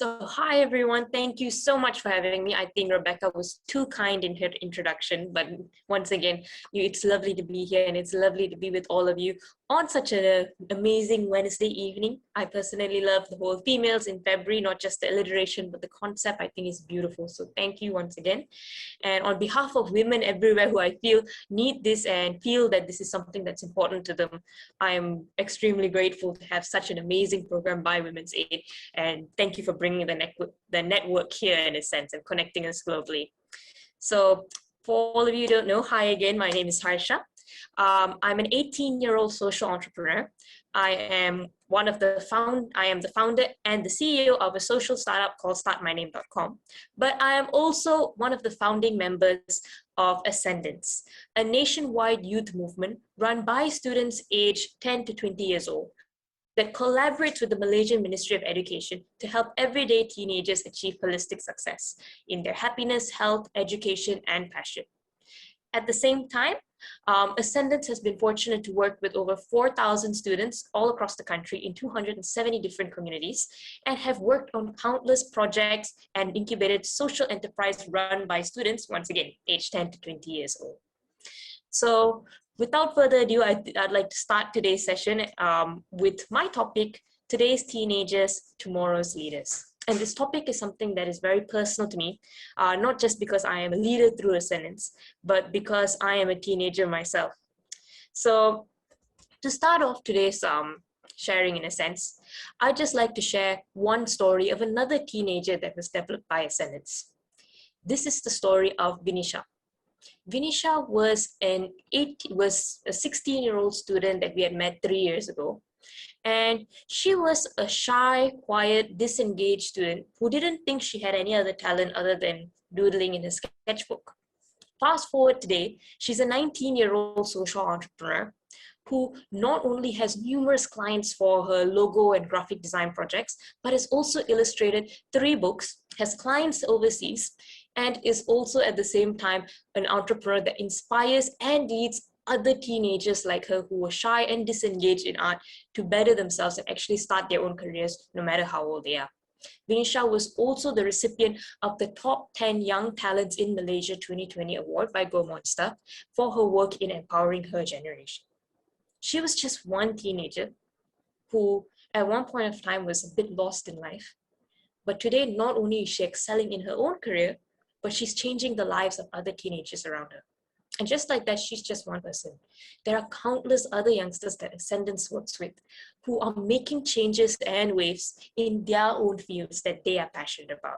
Hi everyone. Thank you so much for having me. I think Rebecca was too kind in her introduction, but once again, it's lovely to be here and it's lovely to be with all of you on such an amazing Wednesday evening. I personally love the whole females in February, not just the alliteration, but the concept I think is beautiful. So thank you once again. And on behalf of women everywhere who I feel need this and feel that this is something that's important to them, I'm extremely grateful to have such an amazing program by Women's Aid. And thank you for bringing the network here in a sense and connecting us globally. So for all of you who don't know, hi again, my name is Harsha. I'm an 18-year-old social entrepreneur. I am the founder and the CEO of a social startup called startmyname.com. But I am also one of the founding members of Ascendance, a nationwide youth movement run by students aged 10 to 20 years old that collaborates with the Malaysian Ministry of Education to help everyday teenagers achieve holistic success in their happiness, health, education, and passion. At the same time, Ascendance has been fortunate to work with over 4,000 students all across the country in 270 different communities and have worked on countless projects and incubated social enterprise run by students, once again, aged 10 to 20 years old. So without further ado, I'd like to start today's session with my topic, Today's Teenagers, Tomorrow's Leaders. And this topic is something that is very personal to me, not just because I am a leader through Ascendance, but because I am a teenager myself. So to start off today's sharing in a sense, I'd just like to share one story of another teenager that was developed by Ascendance. This is the story of Vinisha. Vinisha was a 16-year-old student that we had met 3 years ago. And she was a shy, quiet, disengaged student who didn't think she had any other talent other than doodling in her sketchbook. Fast forward today, she's a 19-year-old social entrepreneur who not only has numerous clients for her logo and graphic design projects, but has also illustrated 3 books, has clients overseas, and is also at the same time an entrepreneur that inspires and leads other teenagers like her who were shy and disengaged in art to better themselves and actually start their own careers no matter how old they are. Vinisha was also the recipient of the Top 10 Young Talents in Malaysia 2020 award by Go Monster for her work in empowering her generation. She was just one teenager who at one point of time was a bit lost in life. But today, not only is she excelling in her own career, but she's changing the lives of other teenagers around her. And just like that, she's just one person. There are countless other youngsters that Ascendance works with who are making changes and waves in their own fields that they are passionate about.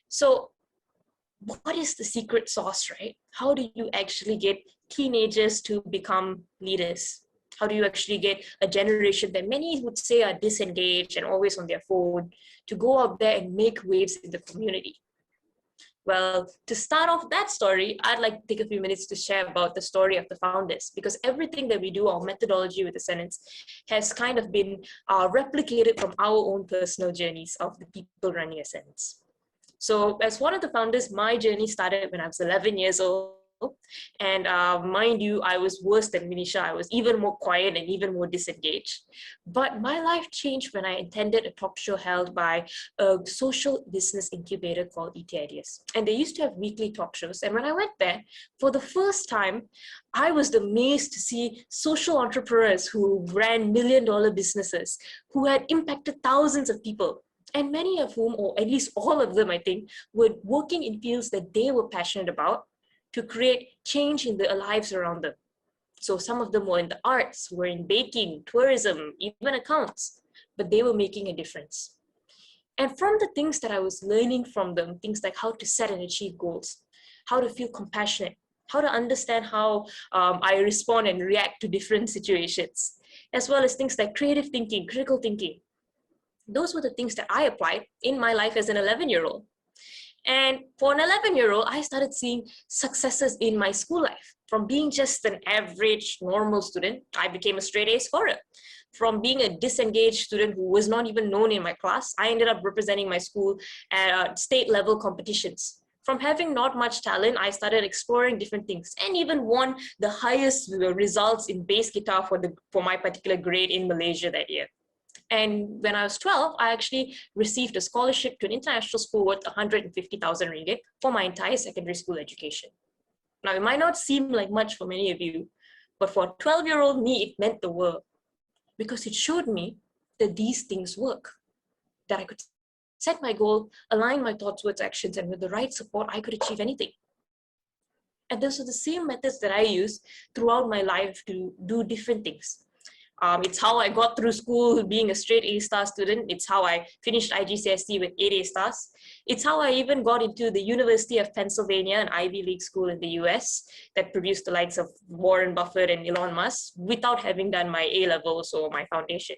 So what is the secret sauce, right? How do you actually get teenagers to become leaders? How do you actually get a generation that many would say are disengaged and always on their phone to go out there and make waves in the community? Well, to start off that story, I'd like to take a few minutes to share about the story of the founders, because everything that we do, our methodology with Ascendance, has kind of been replicated from our own personal journeys of the people running Ascendance. So as one of the founders, my journey started when I was 11 years old. And mind you, I was worse than Vinisha. I was even more quiet and even more disengaged. But my life changed when I attended a talk show held by a social business incubator called ET Ideas. And they used to have weekly talk shows. And when I went there, for the first time, I was amazed to see social entrepreneurs who ran million-dollar businesses, who had impacted thousands of people. And many of whom, or at least all of them, I think, were working in fields that they were passionate about to create change in the lives around them. So some of them were in the arts, were in baking, tourism, even accounts, but they were making a difference. And from the things that I was learning from them, things like how to set and achieve goals, how to feel compassionate, how to understand how I respond and react to different situations, as well as things like creative thinking, critical thinking. Those were the things that I applied in my life as an 11-year-old. And for an 11-year-old, I started seeing successes in my school life. From being just an average, normal student, I became a straight A scorer. From being a disengaged student who was not even known in my class, I ended up representing my school at state-level competitions. From having not much talent, I started exploring different things and even won the highest results in bass guitar for my particular grade in Malaysia that year. And when I was 12, I actually received a scholarship to an international school worth 150,000 ringgit for my entire secondary school education. Now, it might not seem like much for many of you, but for a 12-year-old me, it meant the world, because it showed me that these things work, that I could set my goal, align my thoughts with actions, and with the right support, I could achieve anything. And those are the same methods that I use throughout my life to do different things. It's how I got through school being a straight A-star student. It's how I finished IGCSE with 8 A-stars. It's how I even got into the University of Pennsylvania, an Ivy League school in the US that produced the likes of Warren Buffett and Elon Musk without having done my A-levels or my foundation.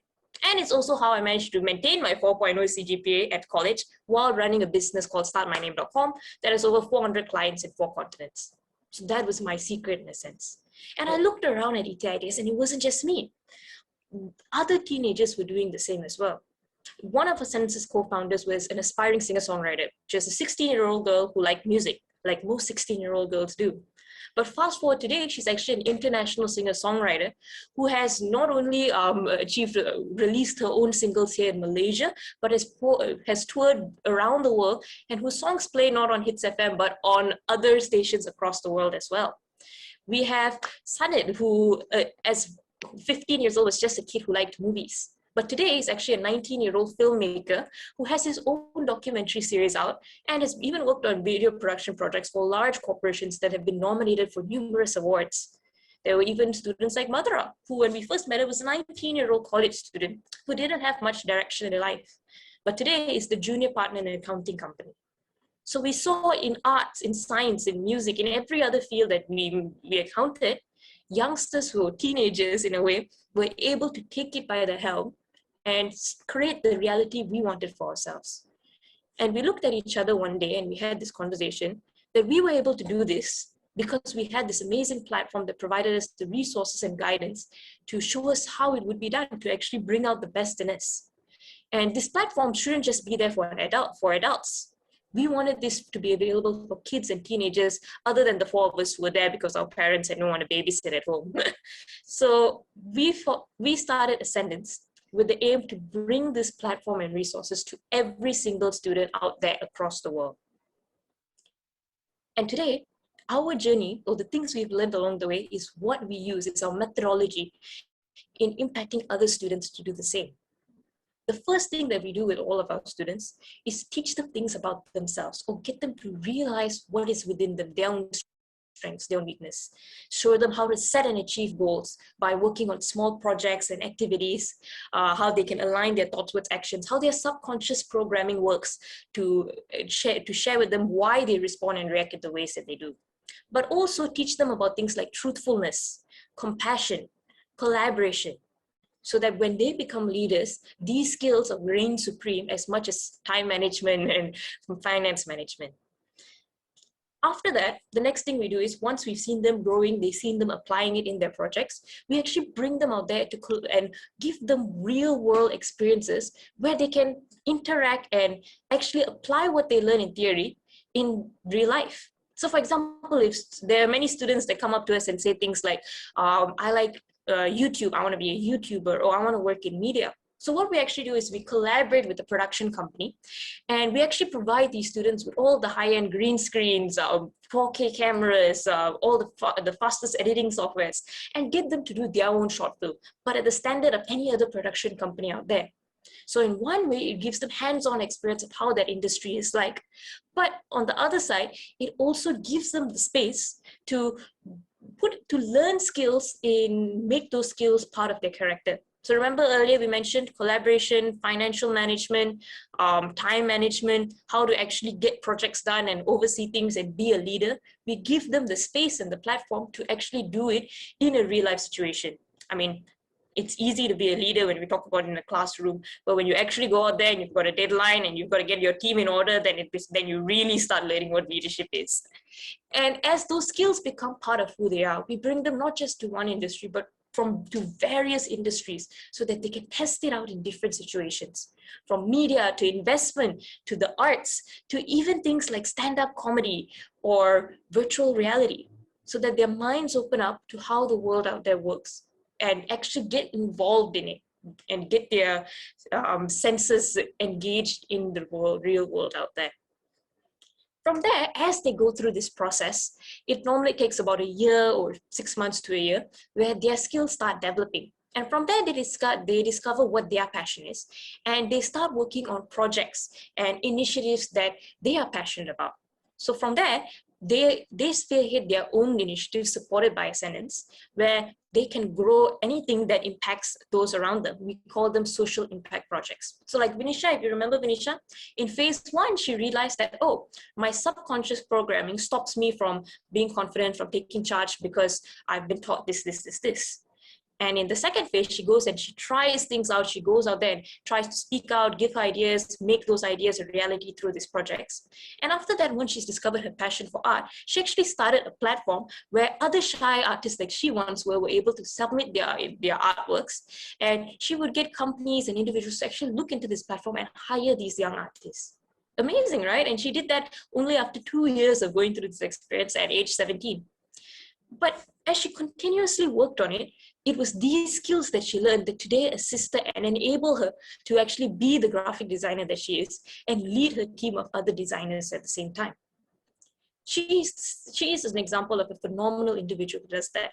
And it's also how I managed to maintain my 4.0 CGPA at college while running a business called startmyname.com that has over 400 clients in 4 continents. So that was my secret in a sense. And I looked around at ETIDs and it wasn't just me. Other teenagers were doing the same as well. One of Ascend's co-founders was an aspiring singer-songwriter, just a 16-year-old girl who liked music, like most 16-year-old girls do. But fast forward today, she's actually an international singer-songwriter who has not only released her own singles here in Malaysia, but has toured around the world, and whose songs play not on Hits FM, but on other stations across the world as well. We have Sanit, who as 15 years old was just a kid who liked movies. But today he's actually a 19-year-old filmmaker who has his own documentary series out and has even worked on video production projects for large corporations that have been nominated for numerous awards. There were even students like Madhura, who when we first met her was a 19-year-old college student who didn't have much direction in her life. But today is the junior partner in an accounting company. So we saw in arts, in science, in music, in every other field that we encountered, youngsters who were teenagers in a way were able to take it by the helm and create the reality we wanted for ourselves. And we looked at each other one day and we had this conversation that we were able to do this because we had this amazing platform that provided us the resources and guidance to show us how it would be done to actually bring out the best in us. And this platform shouldn't just be there for adults. We wanted this to be available for kids and teenagers other than the 4 of us who were there because our parents had no one to babysit at home. So we started Ascendance with the aim to bring this platform and resources to every single student out there across the world. And today, our journey, or the things we've learned along the way, is what we use. It's our methodology in impacting other students to do the same. The first thing that we do with all of our students is teach them things about themselves or get them to realize what is within them, their own strengths, their own weakness. Show them how to set and achieve goals by working on small projects and activities, how they can align their thoughts with actions, how their subconscious programming works to share with them why they respond and react in the ways that they do. But also teach them about things like truthfulness, compassion, collaboration, so that when they become leaders, these skills reign supreme as much as time management and finance management. After that, the next thing we do is once we've seen them growing, they've seen them applying it in their projects, we actually bring them out there and give them real world experiences where they can interact and actually apply what they learn in theory in real life. So for example, if there are many students that come up to us and say things like, I like YouTube, I want to be a YouTuber, or I want to work in media. So what we actually do is we collaborate with the production company and we actually provide these students with all the high-end green screens, 4K cameras, all the fastest editing softwares, and get them to do their own short film, but at the standard of any other production company out there. So in one way, it gives them hands-on experience of how that industry is like. But on the other side, it also gives them the space to learn skills and make those skills part of their character. So remember earlier we mentioned collaboration, financial management, time management, how to actually get projects done and oversee things and be a leader. We give them the space and the platform to actually do it in a real life situation. I mean, it's easy to be a leader when we talk about it in a classroom, but when you actually go out there and you've got a deadline and you've got to get your team in order, then you really start learning what leadership is. And as those skills become part of who they are, we bring them not just to one industry, but to various industries so that they can test it out in different situations, from media to investment, to the arts, to even things like stand-up comedy or virtual reality, so that their minds open up to how the world out there works and actually get involved in it. and get their senses engaged in the real world out there. From there, as they go through this process, it normally takes about a year or 6 months to a year where their skills start developing. And from there, they discover what their passion is, and they start working on projects and initiatives that they are passionate about. So from there, they spearhead their own initiatives supported by ascendants, where they can grow anything that impacts those around them. We call them social impact projects. So like Vinisha, if you remember Vinisha, in phase 1, she realized that, oh, my subconscious programming stops me from being confident, from taking charge, because I've been taught this. And in the second phase, she goes and she tries things out. She goes out there and tries to speak out, give ideas, make those ideas a reality through these projects. And after that, once she's discovered her passion for art, she actually started a platform where other shy artists like she once were able to submit their artworks. And she would get companies and individuals to actually look into this platform and hire these young artists. Amazing, right? And she did that only after 2 years of going through this experience at age 17. But as she continuously worked on it, it was these skills that she learned that today assist her and enable her to actually be the graphic designer that she is and lead her team of other designers at the same time. She is an example of a phenomenal individual who does that.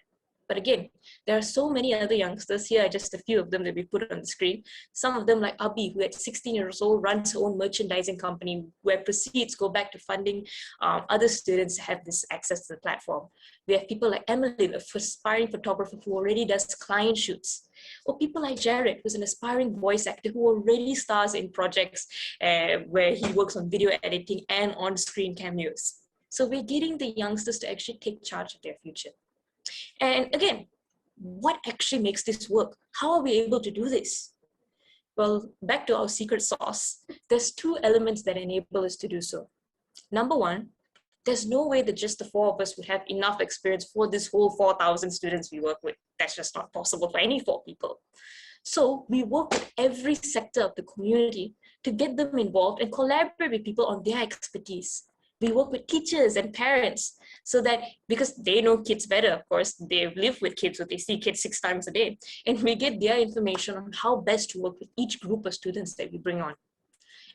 But again, there are so many other youngsters. Here are just a few of them that we put on the screen. Some of them like Abhi, who at 16 years old runs her own merchandising company where proceeds go back to funding other students to have this access to the platform. We have people like Emily, an aspiring photographer who already does client shoots. Or people like Jared, who's an aspiring voice actor who already stars in projects where he works on video editing and on-screen cameos. So we're getting the youngsters to actually take charge of their future. And again, what actually makes this work? How are we able to do this? Well, back to our secret sauce, there's 2 elements that enable us to do so. Number 1, there's no way that just the 4 of us would have enough experience for this whole 4,000 students we work with. That's just not possible for any 4 people. So we work with every sector of the community to get them involved and collaborate with people on their expertise. We work with teachers and parents so that, because they know kids better, of course, they live with kids, so they see kids 6 times a day. And we get their information on how best to work with each group of students that we bring on.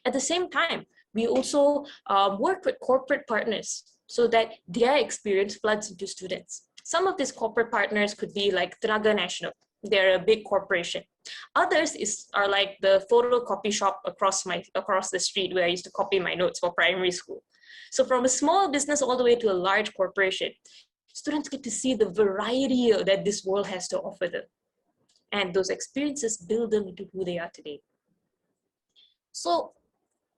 At the same time, we also work with corporate partners so that their experience floods into students. Some of these corporate partners could be like Tenaga Nasional. They're a big corporation. Others are like the photocopy shop across the street where I used to copy my notes for primary school. So from a small business all the way to a large corporation, students get to see the variety that this world has to offer them. And those experiences build them into who they are today. So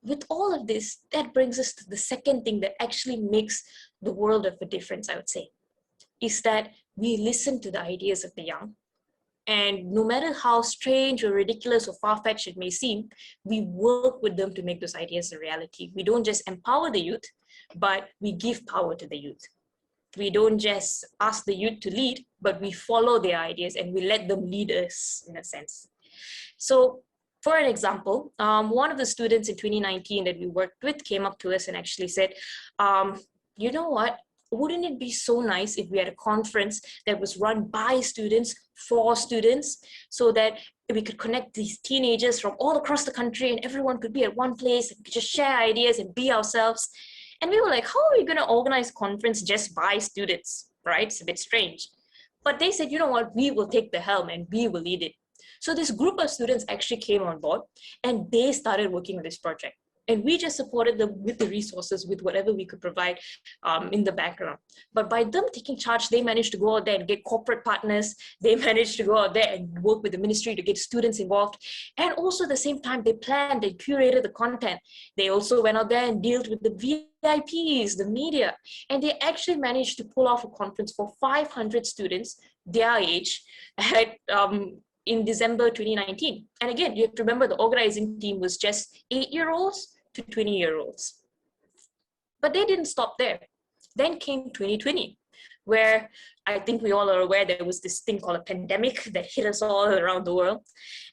with all of this, that brings us to the second thing that actually makes the world of a difference, I would say, is that we listen to the ideas of the young. And no matter how strange or ridiculous or far-fetched it may seem, we work with them to make those ideas a reality. We don't just empower the youth, but we give power to the youth. We don't just ask the youth to lead, but we follow their ideas and we let them lead us in a sense. So for an example, one of the students in 2019 that we worked with came up to us and actually said, you know what? Wouldn't it be so nice if we had a conference that was run by students for students so that we could connect these teenagers from all across the country and everyone could be at one place and we could just share ideas and be ourselves. And we were like, how are we going to organize a conference just by students, right? It's a bit strange. But they said, you know what, we will take the helm and we will lead it. So this group of students actually came on board and they started working on this project. And we just supported them with the resources, with whatever we could provide in the background. But by them taking charge, they managed to go out there and get corporate partners. They managed to go out there and work with the ministry to get students involved. And also at the same time, they planned, they curated the content. They also went out there and dealt with the VIPs, the media. And they actually managed to pull off a conference for 500 students, their age, in December 2019. And again, you have to remember the organizing team was just 8-year-olds to 20-year-olds. But they didn't stop there. Then came 2020, where I think we all are aware there was this thing called a pandemic that hit us all around the world,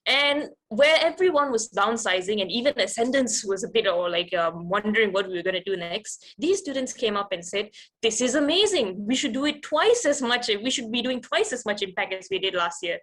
and where everyone was downsizing and even attendance was a bit or like wondering what we were going to do next. These students came up and said, this is amazing. We should do it twice as much. We should be doing twice as much impact as we did last year.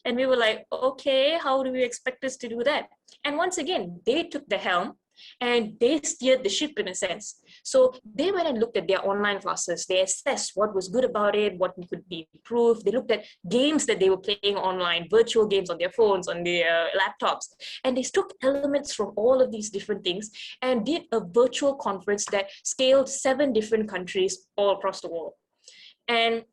And we were like, okay, how do we expect us to do that? And once again, they took the helm and they steered the ship in a sense. So they went and looked at their online classes. They assessed what was good about it, what could be improved. They looked at games that they were playing online, virtual games on their phones, on their laptops. And they took elements from all of these different things and did a virtual conference that scaled 7 different countries all across the world. And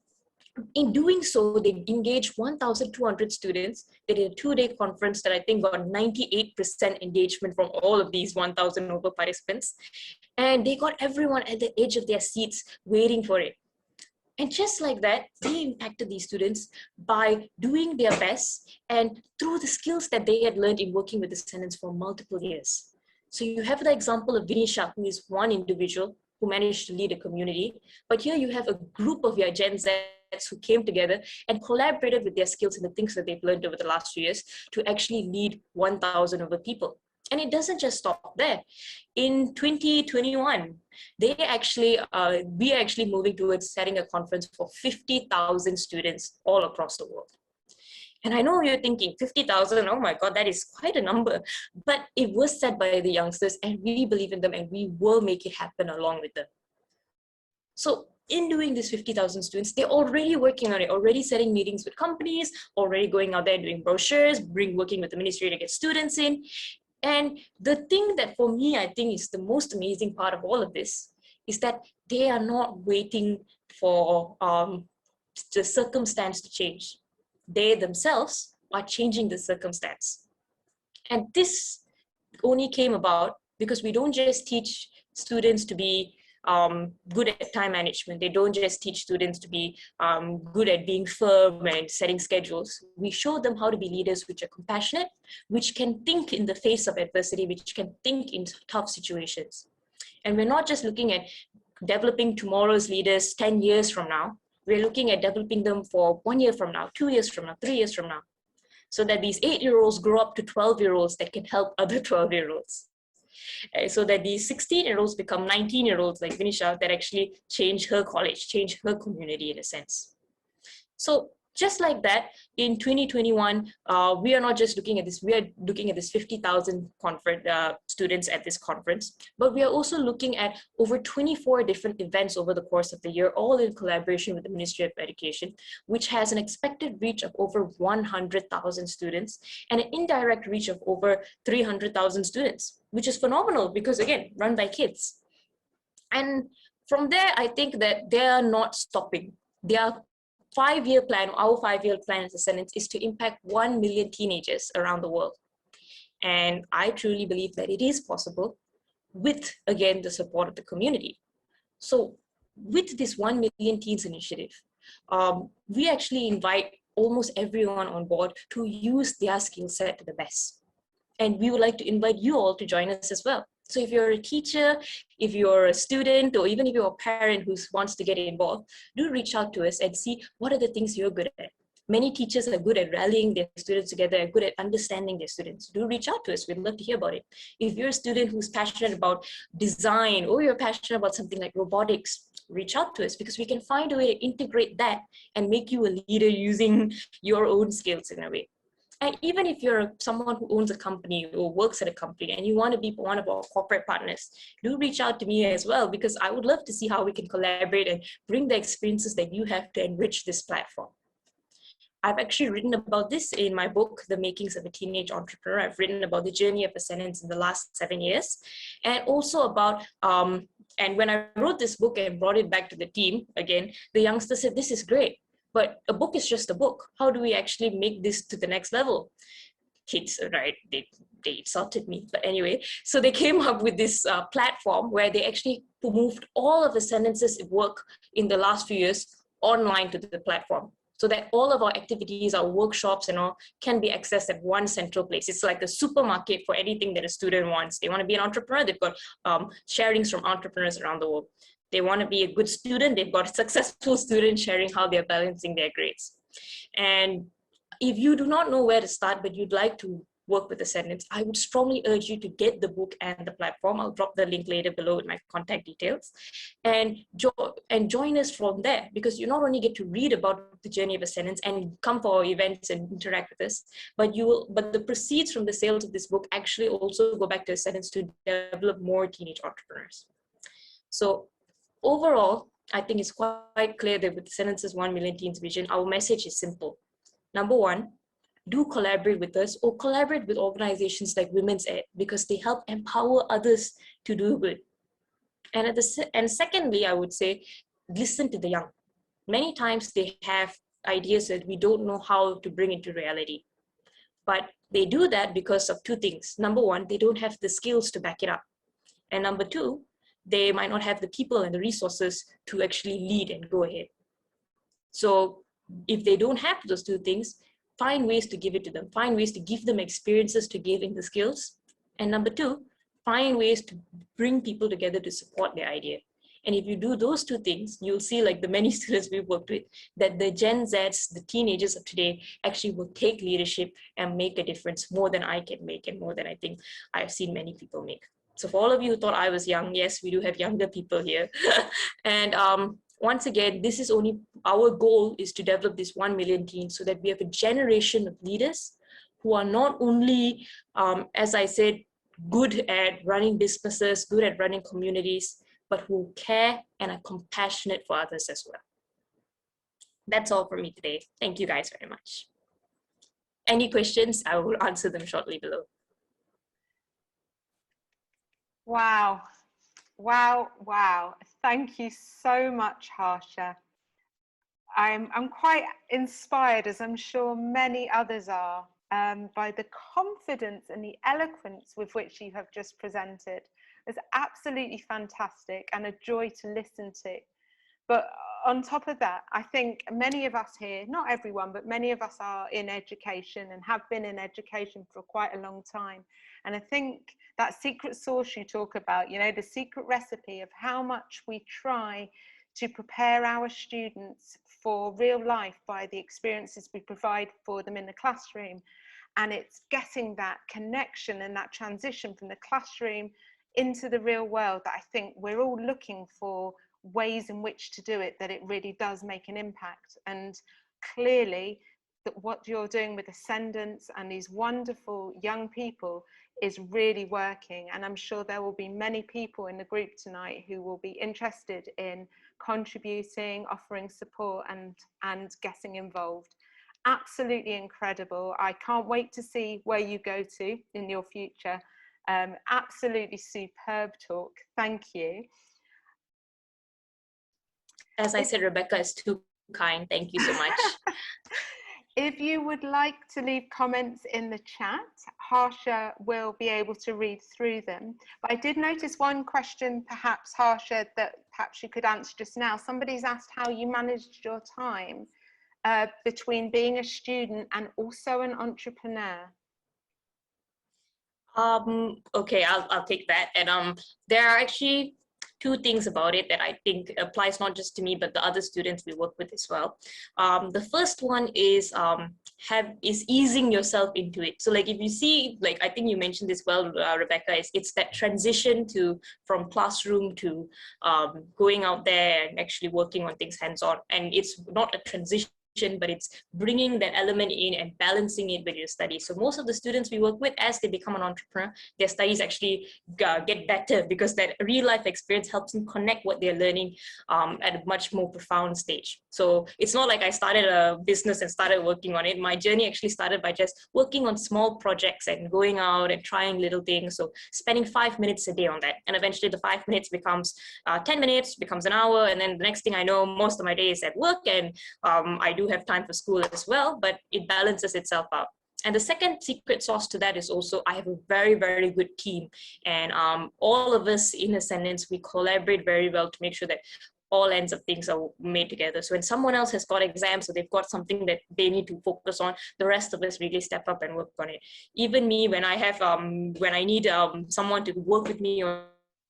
in doing so, they engaged 1,200 students. They did a 2-day conference that I think got 98% engagement from all of these 1,000 over participants. And they got everyone at the edge of their seats waiting for it. And just like that, they impacted these students by doing their best and through the skills that they had learned in working with the students for multiple years. So you have the example of Vinisha, who is one individual who managed to lead a community. But here you have a group of your Gen Z who came together and collaborated with their skills and the things that they've learned over the last few years to actually lead 1,000 over people. And it doesn't just stop there. In 2021, we are actually moving towards setting a conference for 50,000 students all across the world. And I know you're thinking 50,000, oh my God, that is quite a number. But it was set by the youngsters and we believe in them and we will make it happen along with them. So in doing this 50,000 students, they're already working on it, already setting meetings with companies, already going out there doing brochures, working with the ministry to get students in. And the thing that for me, I think is the most amazing part of all of this is that they are not waiting for the circumstance to change. They themselves are changing the circumstance. And this only came about because we don't just teach students to be good at time management. They don't just teach students to be good at being firm and setting schedules. We show them how to be leaders which are compassionate, which can think in the face of adversity, which can think in tough situations. And we're not just looking at developing tomorrow's leaders 10 years from now. We're looking at developing them for 1 year from now, 2 years from now, 3 years from now, so that these 8-year-olds grow up to 12-year-olds that can help other 12-year-olds. So that these 16-year-olds become 19-year-olds like Vinisha that actually change her college, change her community in a sense. So just like that, in 2021, we are not just looking at this, we are looking at this 50,000 students at this conference, but we are also looking at over 24 different events over the course of the year, all in collaboration with the Ministry of Education, which has an expected reach of over 100,000 students and an indirect reach of over 300,000 students, which is phenomenal because again, run by kids. And from there, I think that they are not stopping. They are 5-year plan, our 5-year plan as a sentence is to impact 1 million teenagers around the world. And I truly believe that it is possible with, again, the support of the community. So with this 1 million teens initiative, we actually invite almost everyone on board to use their skill set to the best. And we would like to invite you all to join us as well. So if you're a teacher, if you're a student, or even if you're a parent who wants to get involved, do reach out to us and see what are the things you're good at. Many teachers are good at rallying their students together and good at understanding their students. Do reach out to us. We'd love to hear about it. If you're a student who's passionate about design or you're passionate about something like robotics, reach out to us because we can find a way to integrate that and make you a leader using your own skills in a way. And even if you're someone who owns a company or works at a company and you want to be one of our corporate partners, do reach out to me as well because I would love to see how we can collaborate and bring the experiences that you have to enrich this platform. I've actually written about this in my book, The Makings of a Teenage Entrepreneur. I've written about the journey of ascendance in the last 7 years and also about, and when I wrote this book and brought it back to the team, again, the youngster said, this is great. But a book is just a book. How do we actually make this to the next level? Kids, right, they insulted me. But anyway, so they came up with this platform where they actually moved all of the sentences work in the last few years online to the platform, so that all of our activities, our workshops and all can be accessed at one central place. It's like a supermarket for anything that a student wants. They want to be an entrepreneur, they've got sharings from entrepreneurs around the world. They want to be a good student. They've got a successful student sharing how they're balancing their grades. And if you do not know where to start, but you'd like to work with a sentence, I would strongly urge you to get the book and the platform. I'll drop the link later below with my contact details, and join us from there, because you not only get to read about the journey of a sentence and come for our events and interact with us, but the proceeds from the sales of this book actually also go back to a sentence to develop more teenage entrepreneurs. So overall, I think it's quite clear that with Sentence's 1 Million Teens vision, our message is simple. Number one, do collaborate with us, or collaborate with organizations like Women's Ed, because they help empower others to do good. And secondly, I would say, listen to the young. Many times they have ideas that we don't know how to bring into reality. But they do that because of two things. Number one, they don't have the skills to back it up. And number two, they might not have the people and the resources to actually lead and go ahead. So if they don't have those two things, find ways to give it to them, find ways to give them experiences to gain the skills. And number two, find ways to bring people together to support their idea. And if you do those two things, you'll see, like the many students we've worked with, that the Gen Zs, the teenagers of today, actually will take leadership and make a difference more than I can make, and more than I think I've seen many people make. So for all of you who thought I was young, yes, we do have younger people here. And once again, this is only, our goal is to develop this 1 million teens so that we have a generation of leaders who are not only, as I said, good at running businesses, good at running communities, but who care and are compassionate for others as well. That's all for me today. Thank you guys very much. Any questions? I will answer them shortly below. Wow. Wow, wow. Thank you so much, Harsha. I'm quite inspired, as I'm sure many others are, by the confidence and the eloquence with which you have just presented. It's absolutely fantastic and a joy to listen to. But on top of that, I think many of us here, not everyone, but many of us are in education and have been in education for quite a long time. And I think that secret sauce you talk about, you know, the secret recipe of how much we try to prepare our students for real life by the experiences we provide for them in the classroom. And it's getting that connection and that transition from the classroom into the real world that I think we're all looking for ways in which to do it, that it really does make an impact. And clearly that what you're doing with Ascendance and these wonderful young people is really working. And I'm sure there will be many people in the group tonight who will be interested in contributing, offering support and getting involved. Absolutely incredible. I can't wait to see where you go to in your future. Absolutely superb talk. Thank you. As I said, Rebecca is too kind. Thank you so much. If you would like to leave comments in the chat, Harsha will be able to read through them. But I did notice one question, perhaps, Harsha, that perhaps you could answer just now. Somebody's asked how you managed your time between being a student and also an entrepreneur. Okay, I'll take that. And there are actually two things about it that I think applies not just to me, but the other students we work with as well. The first one is easing yourself into it. So like if you see, like I think you mentioned this well, Rebecca, it's that transition from classroom to going out there and actually working on things hands-on. And it's not a transition, but it's bringing that element in and balancing it with your studies. So most of the students we work with, as they become an entrepreneur, their studies actually get better because that real life experience helps them connect what they're learning at a much more profound stage. So it's not like I started a business and started working on it. My journey actually started by just working on small projects and going out and trying little things. So spending 5 minutes a day on that. And eventually the 5 minutes becomes 10 minutes, becomes an hour. And then the next thing I know, most of my day is at work, and I do have time for school as well, but it balances itself out. And the second secret sauce to that is also I have a very, very good team. And all of us in Ascendance, we collaborate very well to make sure that all ends of things are made together. So when someone else has got exams or they've got something that they need to focus on, the rest of us really step up and work on it. Even me, when I have, when I need someone to work with me on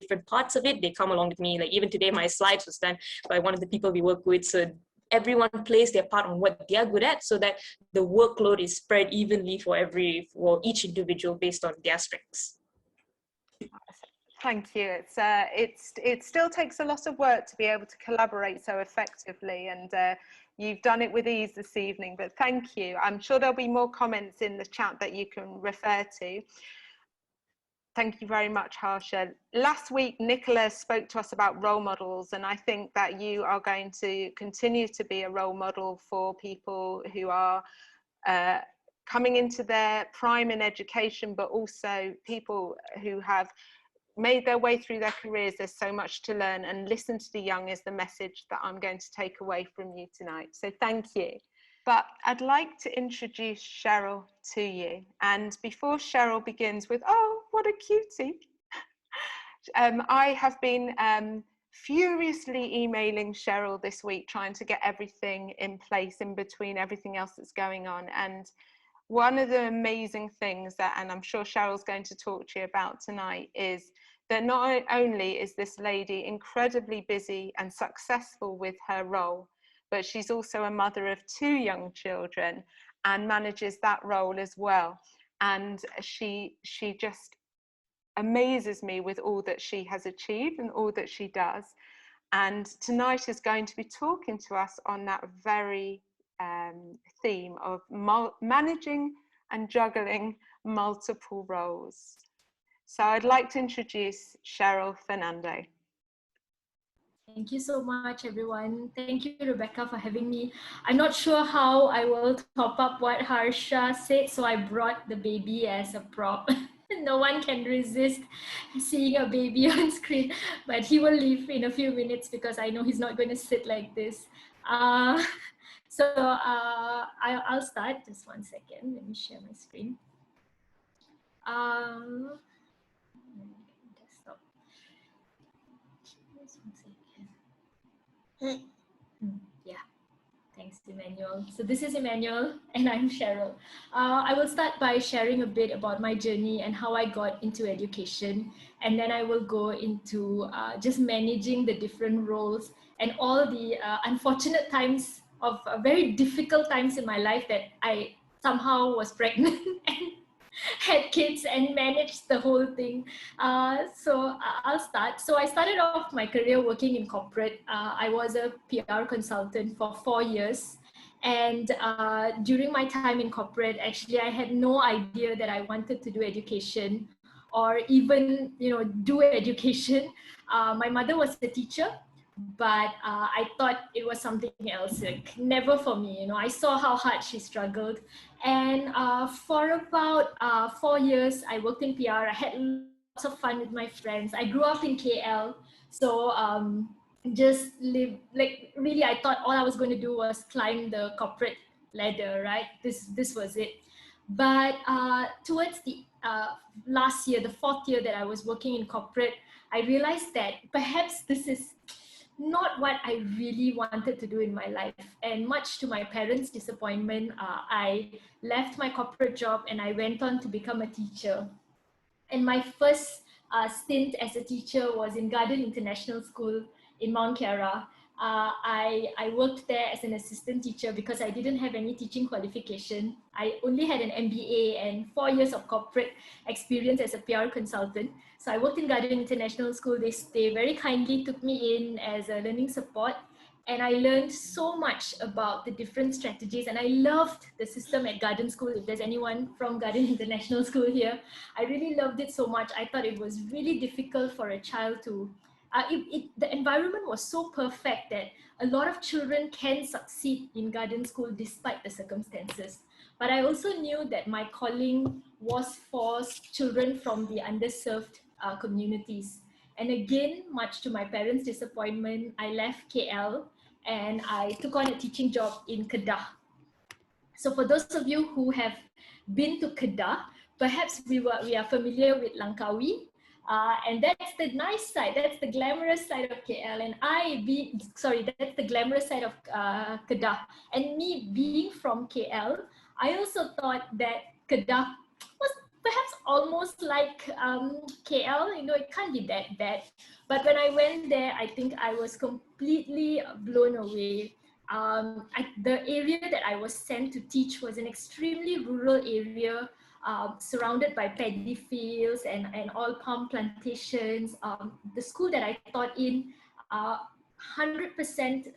different parts of it, they come along with me. Like even today, my slides was done by one of the people we work with. So everyone plays their part on what they are good at, so that the workload is spread evenly for each individual based on their strengths. Thank you. It still takes a lot of work to be able to collaborate so effectively, and you've done it with ease this evening, but thank you. I'm sure there'll be more comments in the chat that you can refer to. Thank you very much, Harsha. Last week, Nicola spoke to us about role models, and I think that you are going to continue to be a role model for people who are coming into their prime in education, but also people who have made their way through their careers. There's so much to learn, and listen to the young is the message that I'm going to take away from you tonight. So thank you. But I'd like to introduce Cheryl to you. And before Cheryl begins with, oh, what a cutie, I have been furiously emailing Cheryl this week, trying to get everything in place in between everything else that's going on. And one of the amazing things that, and I'm sure Cheryl's going to talk to you about tonight, is that not only is this lady incredibly busy and successful with her role, but she's also a mother of 2 young children and manages that role as well. And she just amazes me with all that she has achieved and all that she does. And tonight is going to be talking to us on that very theme of managing and juggling multiple roles. So I'd like to introduce Cheryl Fernando. Thank you so much, everyone. Thank you, Rebecca, for having me. I'm not sure how I will top up what Harsha said, so I brought the baby as a prop. No one can resist seeing a baby on screen, but he will leave in a few minutes because I know he's not going to sit like this. I'll start. Just one second. Let me share my screen. Desktop. Just one second. Yeah. Thanks, Emmanuel. So this is Emmanuel and I'm Cheryl. I will start by sharing a bit about my journey and how I got into education. And then I will go into just managing the different roles and all the unfortunate times of very difficult times in my life that I somehow was pregnant and had kids and managed the whole thing. I'll start. So I started off my career working in corporate. I was a PR consultant for 4 years. And during my time in corporate, actually, I had no idea that I wanted to do education or even, do education. My mother was a teacher, but I thought it was something else, like never for me. I saw how hard she struggled. And for about 4 years, I worked in PR. I had lots of fun with my friends. I grew up in KL. So just live, like really, I thought all I was going to do was climb the corporate ladder, right? This was it. But towards the last year, the 4th year that I was working in corporate, I realized that perhaps this is not what I really wanted to do in my life. And much to my parents' disappointment, I left my corporate job and I went on to become a teacher. And my first stint as a teacher was in Garden International School in Mount Kiara. I worked there as an assistant teacher because I didn't have any teaching qualification. I only had an MBA and 4 years of corporate experience as a PR consultant. So I worked in Garden International School. They very kindly took me in as a learning support. And I learned so much about the different strategies. And I loved the system at Garden School. If there's anyone from Garden International School here, I really loved it so much. I thought it was really difficult for a child to the environment was so perfect that a lot of children can succeed in Garden School despite the circumstances. But I also knew that my calling was for children from the underserved communities. And again, much to my parents' disappointment, I left KL and I took on a teaching job in Kedah. So for those of you who have been to Kedah, perhaps we are familiar with Langkawi. And that's the nice side, that's the glamorous side of KL. And that's the glamorous side of Kedah. And me being from KL, I also thought that Kedah was perhaps almost like KL, you know, it can't be that bad. But when I went there, I think I was completely blown away. The area that I was sent to teach was an extremely rural area, surrounded by paddy fields and all palm plantations. The school that I taught in, 100%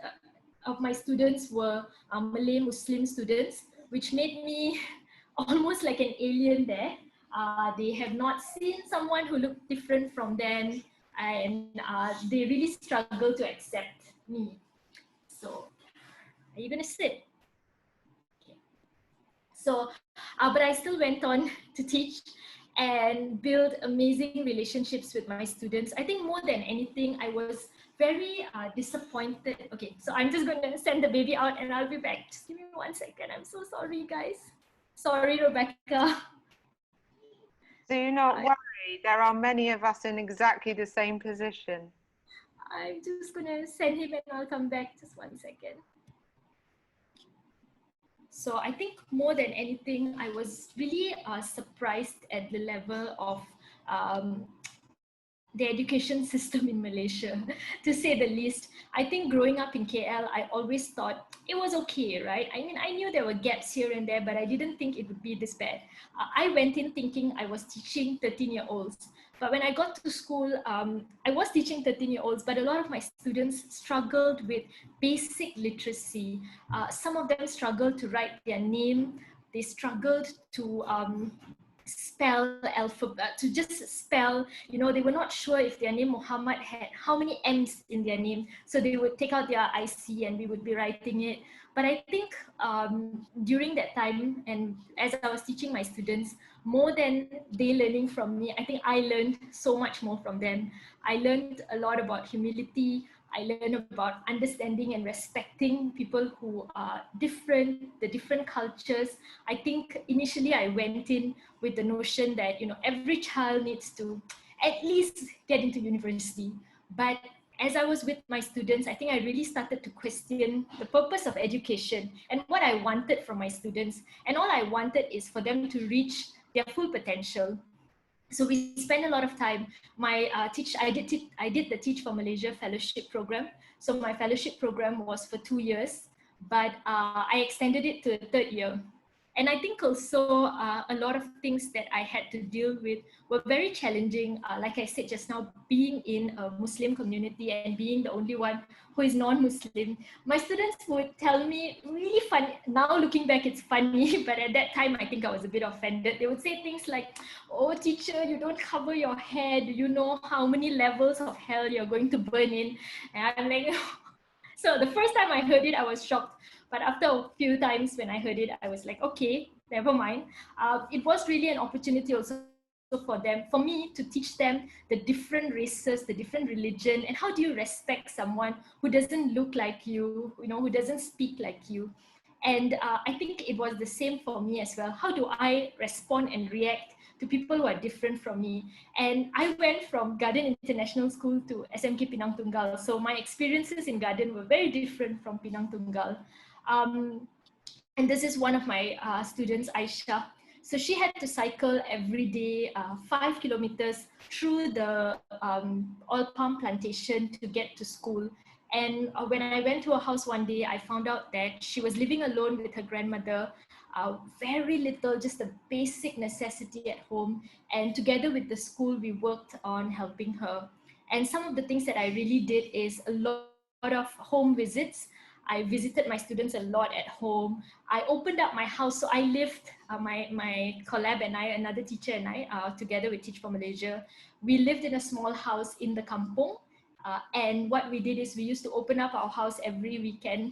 of my students were Malay Muslim students, which made me almost like an alien there. They have not seen someone who looked different from them, and they really struggle to accept me. So, are you going to sit? Okay. So, but I still went on to teach and build amazing relationships with my students. I think more than anything, I was very disappointed. Okay, so I'm just going to send the baby out and I'll be back. Just give me 1 second. I'm so sorry, guys. Sorry, Rebecca. Do not worry, there are many of us in exactly the same position. I'm just gonna send him and I'll come back. Just 1 second. So I think more than anything, I was really surprised at the level of the education system in Malaysia, to say the least. I think growing up in KL, I always thought it was okay, right? I mean, I knew there were gaps here and there, but I didn't think it would be this bad. I went in thinking I was teaching 13-year-olds. But when I got to school, I was teaching 13-year-olds, but a lot of my students struggled with basic literacy. Some of them struggled to write their name. They struggled to spell alphabet, to just spell, you know, they were not sure if their name Muhammad had how many M's in their name. So they would take out their IC and we would be writing it. But I think during that time, and as I was teaching my students, more than they learning from me, I think I learned so much more from them. I learned a lot about humility. I learned about understanding and respecting people who are different, the different cultures. I think initially I went in with the notion that, you know, every child needs to at least get into university. But as I was with my students, I think I really started to question the purpose of education and what I wanted from my students. And all I wanted is for them to reach their full potential. So we spent a lot of time. I did the Teach for Malaysia fellowship program. So my fellowship program was for 2 years, but I extended it to a 3rd year. And I think also a lot of things that I had to deal with were very challenging. Like I said just now, being in a Muslim community and being the only one who is non-Muslim, my students would tell me really funny. Now looking back, it's funny, but at that time, I think I was a bit offended. They would say things like, "Oh, teacher, you don't cover your head. You know how many levels of hell you're going to burn in?" And I'm like, so the first time I heard it, I was shocked. But after a few times when I heard it, I was like, okay, never mind. It was really an opportunity also for them, for me to teach them the different races, the different religion, and how do you respect someone who doesn't look like you know, who doesn't speak like you. And I think it was the same for me as well. How do I respond and react to people who are different from me? And I went from Garden International School to SMK Pinang Tunggal. So my experiences in Garden were very different from Pinang Tunggal. And this is one of my students, Aisha. So she had to cycle every day 5 kilometers through the oil palm plantation to get to school. And when I went to her house one day, I found out that she was living alone with her grandmother, very little, just a basic necessity at home. And together with the school, we worked on helping her. And some of the things that I really did is a lot of home visits. I visited my students a lot at home. I opened up my house. So I lived, my collab and I, another teacher and I, together with Teach for Malaysia, we lived in a small house in the kampung. And what we did is we used to open up our house every weekend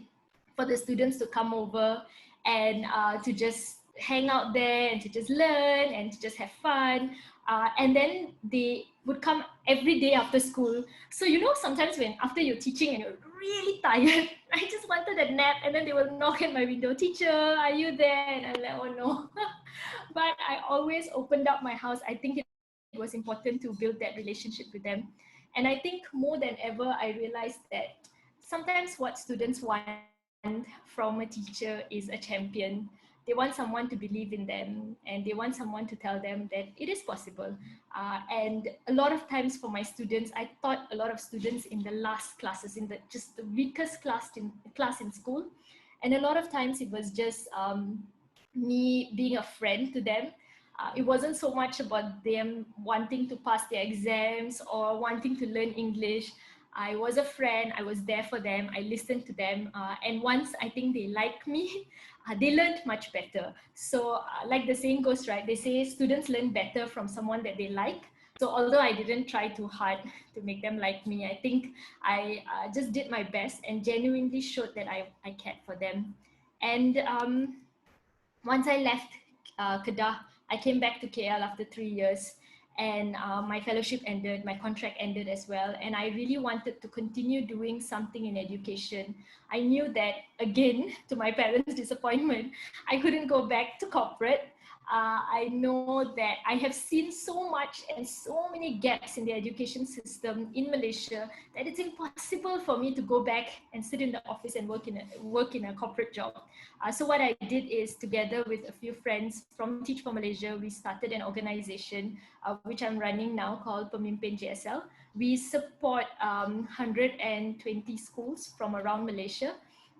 for the students to come over and to just hang out there and to just learn and to just have fun. And then they would come every day after school. So, you know, sometimes when after you're teaching and you're really tired, I just wanted a nap, and then they will knock at my window, "Teacher, are you there?" And I'm like, "Oh no." But I always opened up my house. I think it was important to build that relationship with them. And I think more than ever, I realized that sometimes what students want from a teacher is a champion. they want someone to believe in them, and they want someone to tell them that it is possible. And a lot of times for my students, I taught a lot of students in the last classes, in the just the weakest class in school. And a lot of times it was just me being a friend to them. It wasn't so much about them wanting to pass their exams or wanting to learn English. I was a friend, I was there for them, I listened to them. And once I think they like me, they learned much better. So like the saying goes, right? They say students learn better from someone that they like. So although I didn't try too hard to make them like me, I think I just did my best and genuinely showed that I cared for them. And once I left Kedah, I came back to KL after 3 years, and my fellowship ended, my contract ended as well. And I really wanted to continue doing something in education. I knew that, again, to my parents' disappointment, I couldn't go back to corporate. I know that I have seen so much and so many gaps in the education system in Malaysia that it's impossible for me to go back and sit in the office and work in a corporate job. So what I did is, together with a few friends from Teach for Malaysia, we started an organization which I'm running now, called Pemimpin JSL. We support 120 schools from around Malaysia.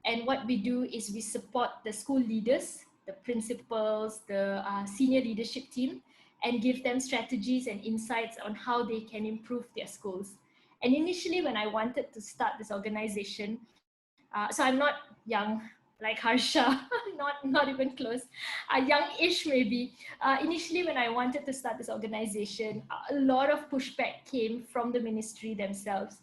And what we do is we support the school leaders, the principals, the senior leadership team, and give them strategies and insights on how they can improve their schools. And initially, when I wanted to start this organization, so I'm not young like Harsha, not even close, young-ish maybe. Initially, when I wanted to start this organization, a lot of pushback came from the ministry themselves.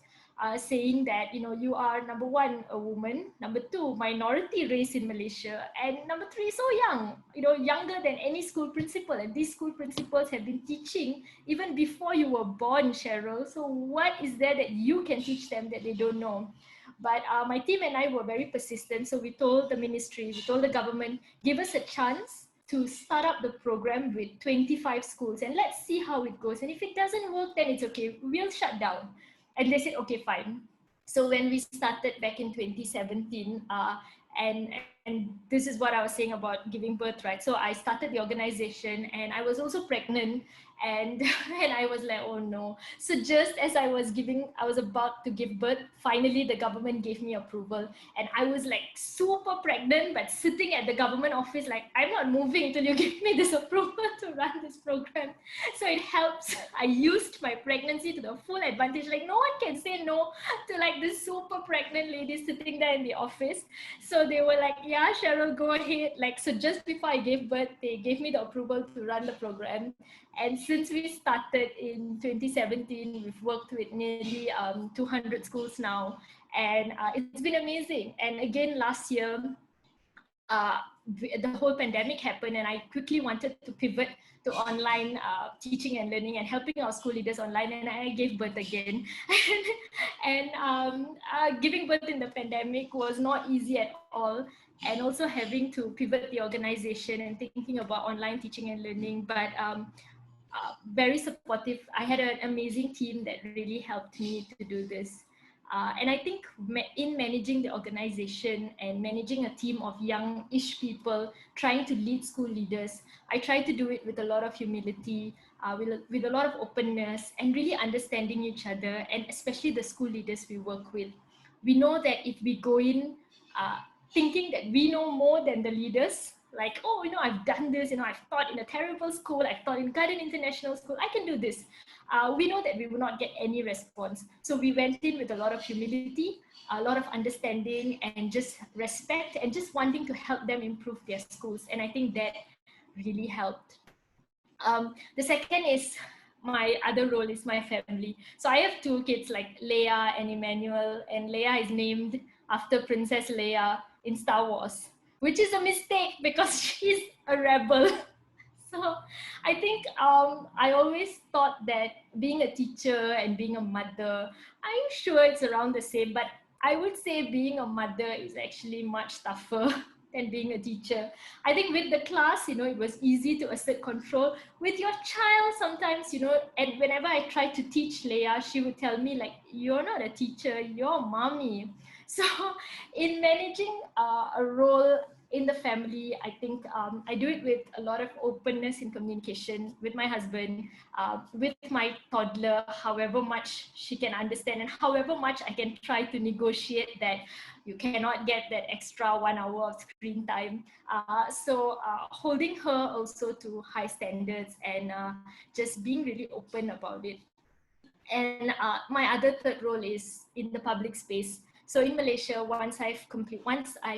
Saying that, you are, number one, a woman, number two, minority race in Malaysia, and number three, so young, younger than any school principal. And these school principals have been teaching even before you were born, Cheryl. So what is there that you can teach them that they don't know? But my team and I were very persistent. So we told the ministry, we told the government, give us a chance to start up the program with 25 schools, and let's see how it goes. And if it doesn't work, then it's okay, we'll shut down. And they said, okay, fine. So when we started back in 2017, and this is what I was saying about giving birth, right? So I started the organization, and I was also pregnant, and and I was like, oh no. So just as I was about to give birth, finally the government gave me approval, and I was like super pregnant, but sitting at the government office, like, I'm not moving till you give me this approval to run this program. So it helps. I used my pregnancy to the full advantage. Like, no one can say no to like this super pregnant lady sitting there in the office. So they were like, yeah, Cheryl, go ahead. Like, so just before I gave birth, they gave me the approval to run the program. And since we started in 2017, we've worked with nearly 200 schools now. And it's been amazing. And again, last year, the whole pandemic happened, and I quickly wanted to pivot to online teaching and learning and helping our school leaders online, and I gave birth again. And giving birth in the pandemic was not easy at all, and also having to pivot the organization and thinking about online teaching and learning, but very supportive. I had an amazing team that really helped me to do this. And I think in managing the organization and managing a team of young-ish people trying to lead school leaders, I try to do it with a lot of humility, with a lot of openness, and really understanding each other, and especially the school leaders we work with. We know that if we go in thinking that we know more than the leaders, like, oh, I've done this, I've taught in a terrible school, I've taught in Garden International School, I can do this. We know that we will not get any response. So we went in with a lot of humility, a lot of understanding, and just respect, and just wanting to help them improve their schools. And I think that really helped. The second is, my other role is my family. So I have two kids, like Leia and Emmanuel, and Leia is named after Princess Leia in Star Wars, which is a mistake because she's a rebel. So I think I always thought that being a teacher and being a mother, I'm sure it's around the same, but I would say being a mother is actually much tougher than being a teacher. I think with the class, it was easy to assert control. With your child, sometimes, and whenever I tried to teach Leia, she would tell me, like, you're not a teacher, you're mommy. So in managing a role in the family. I think I do it with a lot of openness in communication with my husband, with my toddler, however much she can understand and however much I can try to negotiate that you cannot get that extra 1 hour of screen time. So holding her also to high standards and just being really open about it. And my other third role is in the public space. So in Malaysia, once I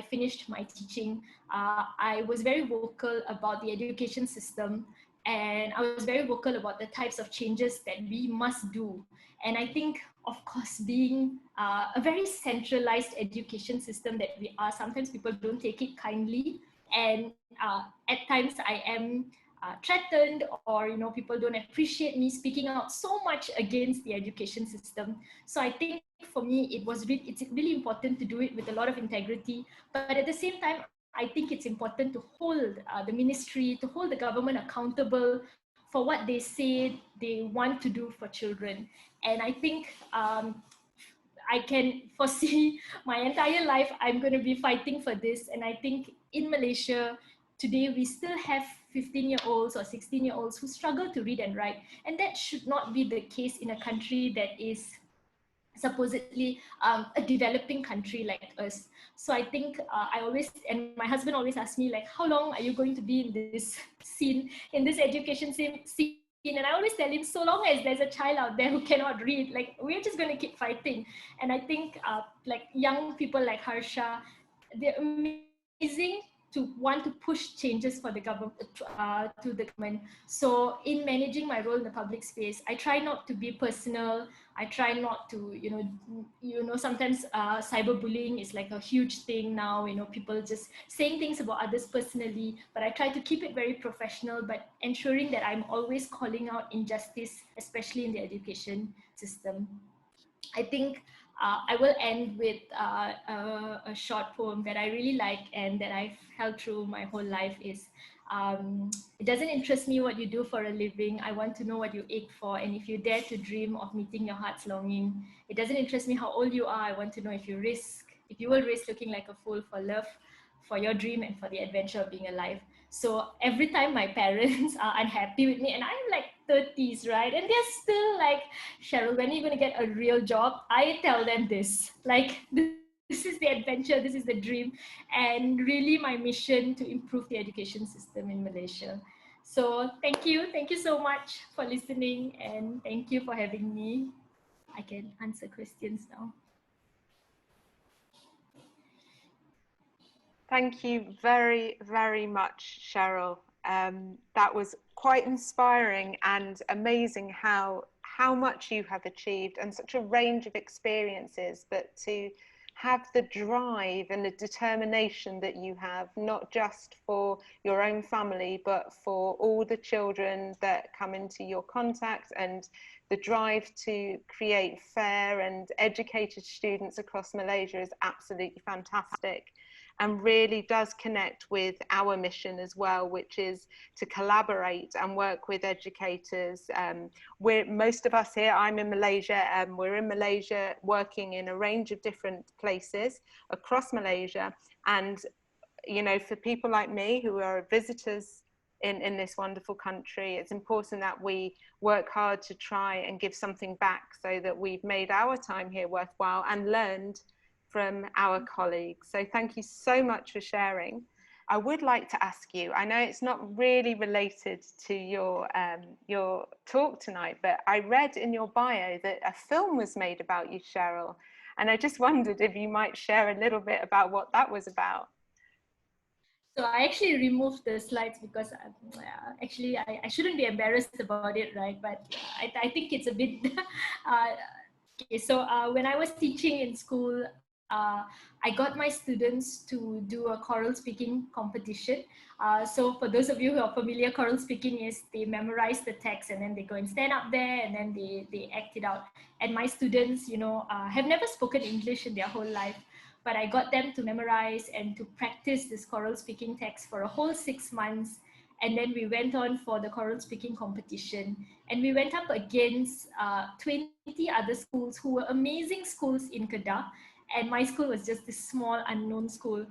finished my teaching, I was very vocal about the education system, and I was very vocal about the types of changes that we must do. And I think, of course, being a very centralized education system that we are, sometimes people don't take it kindly, and at times I am threatened, or people don't appreciate me speaking out so much against the education system. So I think for me it's really important to do it with a lot of integrity, but at the same time I think it's important to hold the ministry, to hold the government accountable for what they say they want to do for children. And I think I can foresee my entire life I'm going to be fighting for this. And I think in Malaysia today we still have 15-year-olds or 16-year-olds who struggle to read and write, and that should not be the case in a country that is supposedly a developing country like us. So I think I always, and my husband always asks me, like, how long are you going to be in this scene, in this education scene? And I always tell him, so long as there's a child out there who cannot read, like, we're just going to keep fighting. And I think like young people like Harsha, they're amazing to want to push changes for the government, to the government. So in managing my role in the public space, I try not to be personal. I try not to, sometimes cyberbullying is like a huge thing now, people just saying things about others personally, but I try to keep it very professional, but ensuring that I'm always calling out injustice, especially in the education system. I think I will end with a short poem that I really like and that I've held through my whole life. Is it doesn't interest me what you do for a living. I want to know what you ache for, and if you dare to dream of meeting your heart's longing. It doesn't interest me how old you are. I want to know if you will risk looking like a fool for love, for your dream, and for the adventure of being alive. So every time my parents are unhappy with me, and I'm like 30s, right? And they're still like, Cheryl, when are you going to get a real job? I tell them this, like, this is the adventure, this is the dream, and really my mission to improve the education system in Malaysia. So thank you so much for listening, and thank you for having me. I can answer questions now. Thank you very, very much, Cheryl. That was quite inspiring and amazing how much you have achieved and such a range of experiences, but to have the drive and the determination that you have, not just for your own family, but for all the children that come into your contact, and the drive to create fair and educated students across Malaysia is absolutely fantastic, and really does connect with our mission as well, which is to collaborate and work with educators. Most of us here, I'm in Malaysia, and we're in Malaysia working in a range of different places across Malaysia. And, for people like me who are visitors in this wonderful country, it's important that we work hard to try and give something back, so that we've made our time here worthwhile and learned from our colleagues. So thank you so much for sharing. I would like to ask you, I know it's not really related to your talk tonight, but I read in your bio that a film was made about you, Cheryl, and I just wondered if you might share a little bit about what that was about. So I actually removed the slides because actually I shouldn't be embarrassed about it, right? But I think it's a bit okay. So when I was teaching in school, I got my students to do a choral speaking competition. So for those of you who are familiar, choral speaking is they memorize the text and then they go and stand up there and then they act it out. And my students, have never spoken English in their whole life, but I got them to memorize and to practice this choral speaking text for a whole 6 months. And then we went on for the choral speaking competition, and we went up against 20 other schools who were amazing schools in Kedah. And my school was just this small unknown school.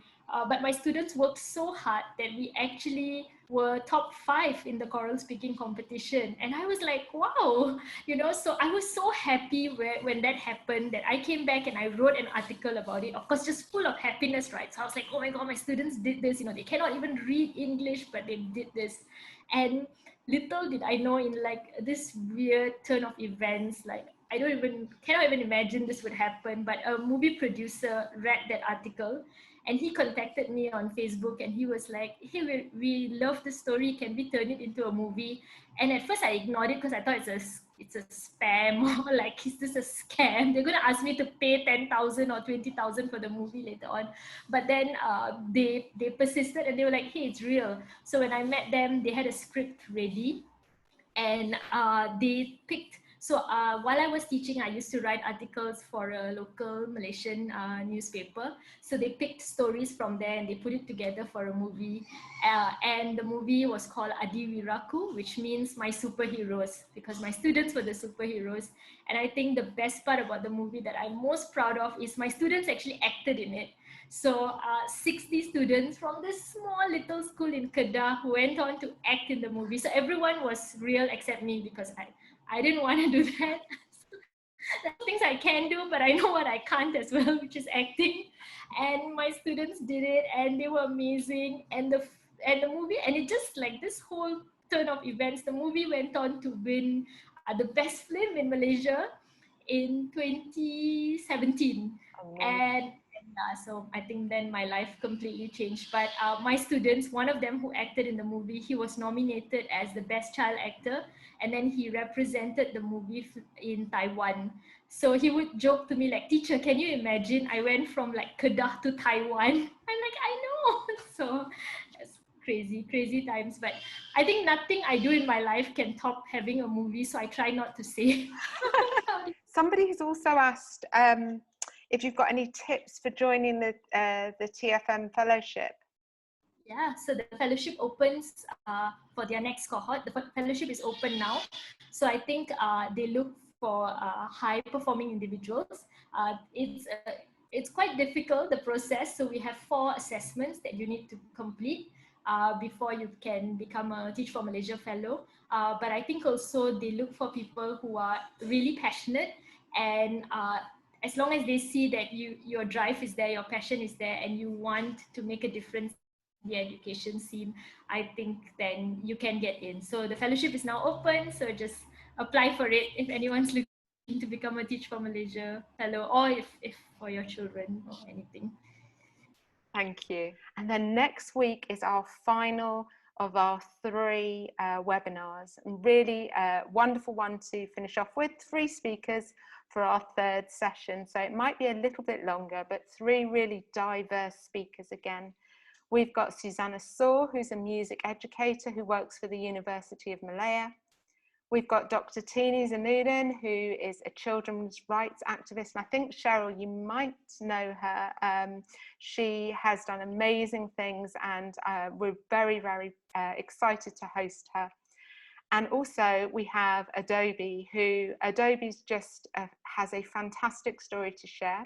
But my students worked so hard that we actually were top 5 in the choral speaking competition. And I was like, wow, so I was so happy when that happened, that I came back and I wrote an article about it, of course, just full of happiness, right? So I was like, oh my God, my students did this, they cannot even read English, but they did this. And little did I know, in like this weird turn of events, like I cannot even imagine this would happen, but a movie producer read that article and he contacted me on Facebook and he was like, hey, we love the story, can we turn it into a movie? And at first I ignored it because I thought it's a spam, or like, is this a scam? They're going to ask me to pay 10,000 or 20,000 for the movie later on. But then they persisted and they were like, hey, it's real. So when I met them, they had a script ready and they picked. So while I was teaching, I used to write articles for a local Malaysian newspaper. So they picked stories from there and they put it together for a movie. And the movie was called Adi Wiraku, which means my superheroes, because my students were the superheroes. And I think the best part about the movie that I'm most proud of is my students actually acted in it. So 60 students from this small little school in Kedah who went on to act in the movie. So everyone was real except me, because I didn't want to do that. There's things I can do, but I know what I can't as well, which is acting. And my students did it and they were amazing. And the movie, and it just like this whole turn of events, the movie went on to win the best film in Malaysia in 2017. And so I think then my life completely changed. But my students, one of them who acted in the movie, he was nominated as the best child actor, and then he represented the movie in Taiwan. So he would joke to me like, teacher, can you imagine I went from like Kedah to Taiwan? I'm like, I know. So it's crazy times. But I think nothing I do in my life can top having a movie, so I try not to say. Somebody has also asked if you've got any tips for joining the TFM fellowship. Yeah, so the fellowship opens for their next cohort. The fellowship is open now. So I think they look for high-performing individuals. It's quite difficult, the process. So we have 4 assessments that you need to complete before you can become a Teach for Malaysia fellow. But I think also they look for people who are really passionate, and as long as they see that your drive is there, your passion is there, and you want to make a difference the education scene, I think then you can get in. So the fellowship is now open, so just apply for it if anyone's looking to become a Teach for Malaysia fellow, or if for your children or anything. Thank you. And then next week is our final of our 3 webinars, and really wonderful one to finish off with. 3 speakers for our 3rd session, so it might be a little bit longer, but 3 really diverse speakers again. We've got Susanna Saw, who's a music educator who works for the University of Malaya. We've got Dr. Tini Zanuddin, who is a children's rights activist. And I think, Cheryl, you might know her. She has done amazing things, and we're very, very excited to host her. And also we have Adobe, who Adobe's just has a fantastic story to share.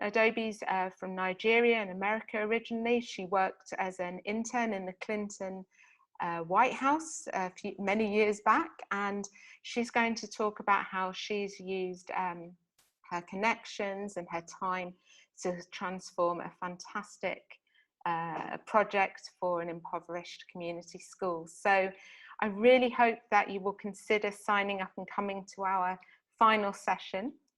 Adobe's from Nigeria and America originally. She worked as an intern in the Clinton White House many years back, and she's going to talk about how she's used her connections and her time to transform a fantastic project for an impoverished community school. So I really hope that you will consider signing up and coming to our final session.